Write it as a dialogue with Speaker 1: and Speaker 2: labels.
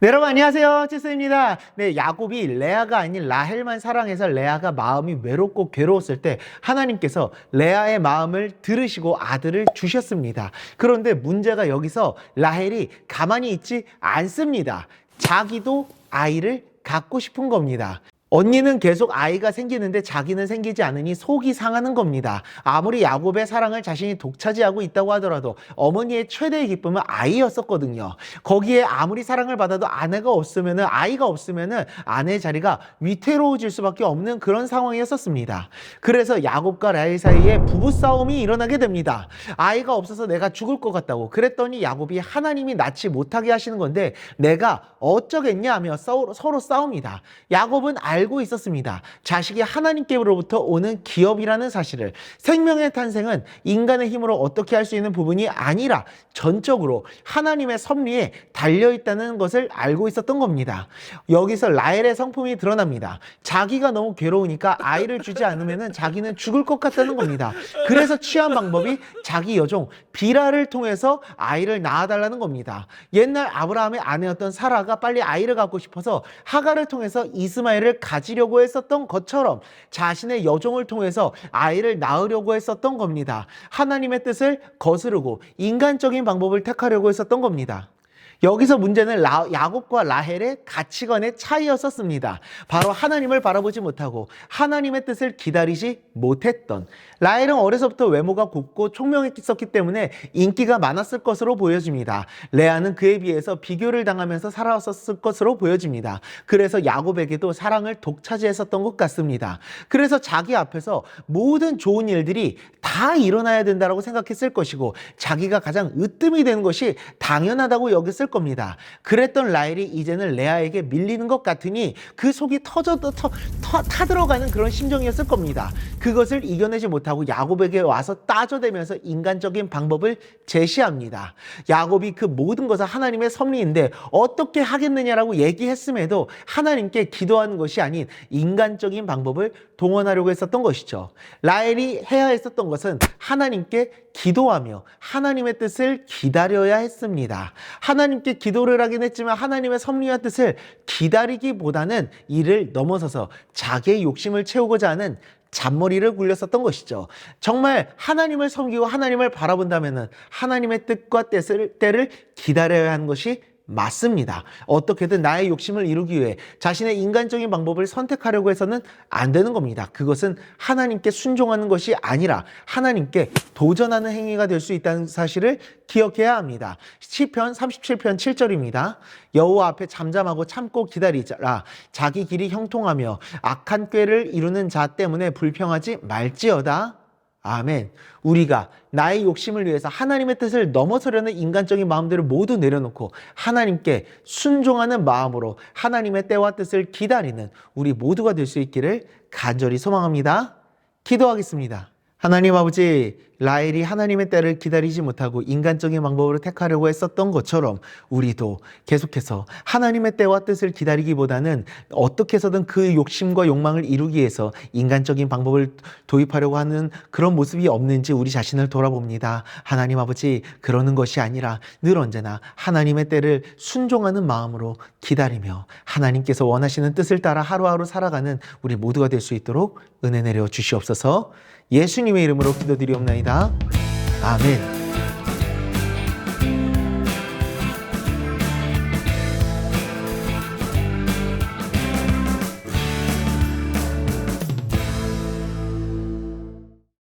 Speaker 1: 네, 여러분 안녕하세요. 칠스입니다. 네, 야곱이 레아가 아닌 라헬만 사랑해서 레아가 마음이 외롭고 괴로웠을 때 하나님께서 레아의 마음을 들으시고 아들을 주셨습니다. 그런데 문제가 여기서 라헬이 가만히 있지 않습니다. 자기도 아이를 갖고 싶은 겁니다. 언니는 계속 아이가 생기는데 자기는 생기지 않으니 속이 상하는 겁니다. 아무리 야곱의 사랑을 자신이 독차지하고 있다고 하더라도 어머니의 최대의 기쁨은 아이였었거든요. 거기에 아무리 사랑을 받아도 아이가 없으면은 아내의 자리가 위태로워질 수밖에 없는 그런 상황이었었습니다. 그래서 야곱과 라헬 사이에 부부싸움이 일어나게 됩니다. 아이가 없어서 내가 죽을 것 같다고. 그랬더니 야곱이 하나님이 낳지 못하게 하시는 건데 내가 어쩌겠냐 하며 서로 싸웁니다. 야곱은 알고 있었습니다. 자식이 하나님께로부터 오는 기업이라는 사실을. 생명의 탄생은 인간의 힘으로 어떻게 할 수 있는 부분이 아니라 전적으로 하나님의 섭리에 달려있다는 것을 알고 있었던 겁니다. 여기서 라헬의 성품이 드러납니다. 자기가 너무 괴로우니까 아이를 주지 않으면 자기는 죽을 것 같다는 겁니다. 그래서 취한 방법이 자기 여종 비라를 통해서 아이를 낳아달라는 겁니다. 옛날 아브라함의 아내였던 사라가 빨리 아이를 갖고 싶어서 하갈을 통해서 이스마엘을 가지려고 했었던 것처럼 자신의 여종을 통해서 아이를 낳으려고 했었던 겁니다. 하나님의 뜻을 거스르고 인간적인 방법을 택하려고 했었던 겁니다. 여기서 문제는 야곱과 라헬의 가치관의 차이였었습니다. 바로 하나님을 바라보지 못하고 하나님의 뜻을 기다리지 못했던. 라헬은 어려서부터 외모가 곱고 총명했었기 때문에 인기가 많았을 것으로 보여집니다. 레아는 그에 비해서 비교를 당하면서 살아왔었을 것으로 보여집니다. 그래서 야곱에게도 사랑을 독차지했었던 것 같습니다. 그래서 자기 앞에서 모든 좋은 일들이 다 일어나야 된다고 생각했을 것이고 자기가 가장 으뜸이 되는 것이 당연하다고 여겼을 겁니다. 그랬던 라헬이 이제는 레아에게 밀리는 것 같으니 그 속이 타들어가는 그런 심정이었을 겁니다. 그것을 이겨내지 못하고 야곱에게 와서 따져대면서 인간적인 방법을 제시합니다. 야곱이 그 모든 것은 하나님의 섭리인데 어떻게 하겠느냐라고 얘기했음에도 하나님께 기도하는 것이 아닌 인간적인 방법을 동원하려고 했었던 것이죠. 라헬이 해야 했었던 것은 하나님께 기도하며 하나님의 뜻을 기다려야 했습니다. 하나님께 기도를 하긴 했지만 하나님의 섭리와 뜻을 기다리기보다는 이를 넘어서서 자기의 욕심을 채우고자 하는 잔머리를 굴렸었던 것이죠. 정말 하나님을 섬기고 하나님을 바라본다면 하나님의 뜻과 때를 기다려야 하는 것이 맞습니다. 어떻게든 나의 욕심을 이루기 위해 자신의 인간적인 방법을 선택하려고 해서는 안 되는 겁니다. 그것은 하나님께 순종하는 것이 아니라 하나님께 도전하는 행위가 될 수 있다는 사실을 기억해야 합니다. 시편 37편 7절입니다. 여호와 앞에 잠잠하고 참고 기다리라. 자기 길이 형통하며 악한 꾀를 이루는 자 때문에 불평하지 말지어다. 아멘. 우리가 나의 욕심을 위해서 하나님의 뜻을 넘어서려는 인간적인 마음들을 모두 내려놓고 하나님께 순종하는 마음으로 하나님의 때와 뜻을 기다리는 우리 모두가 될 수 있기를 간절히 소망합니다. 기도하겠습니다. 하나님 아버지, 라헬이 하나님의 때를 기다리지 못하고 인간적인 방법으로 택하려고 했었던 것처럼 우리도 계속해서 하나님의 때와 뜻을 기다리기보다는 어떻게 해서든 그 욕심과 욕망을 이루기 위해서 인간적인 방법을 도입하려고 하는 그런 모습이 없는지 우리 자신을 돌아봅니다. 하나님 아버지, 그러는 것이 아니라 늘 언제나 하나님의 때를 순종하는 마음으로 기다리며 하나님께서 원하시는 뜻을 따라 하루하루 살아가는 우리 모두가 될 수 있도록 은혜 내려 주시옵소서. 예수님의 이름으로 기도드리옵나이다. 아멘.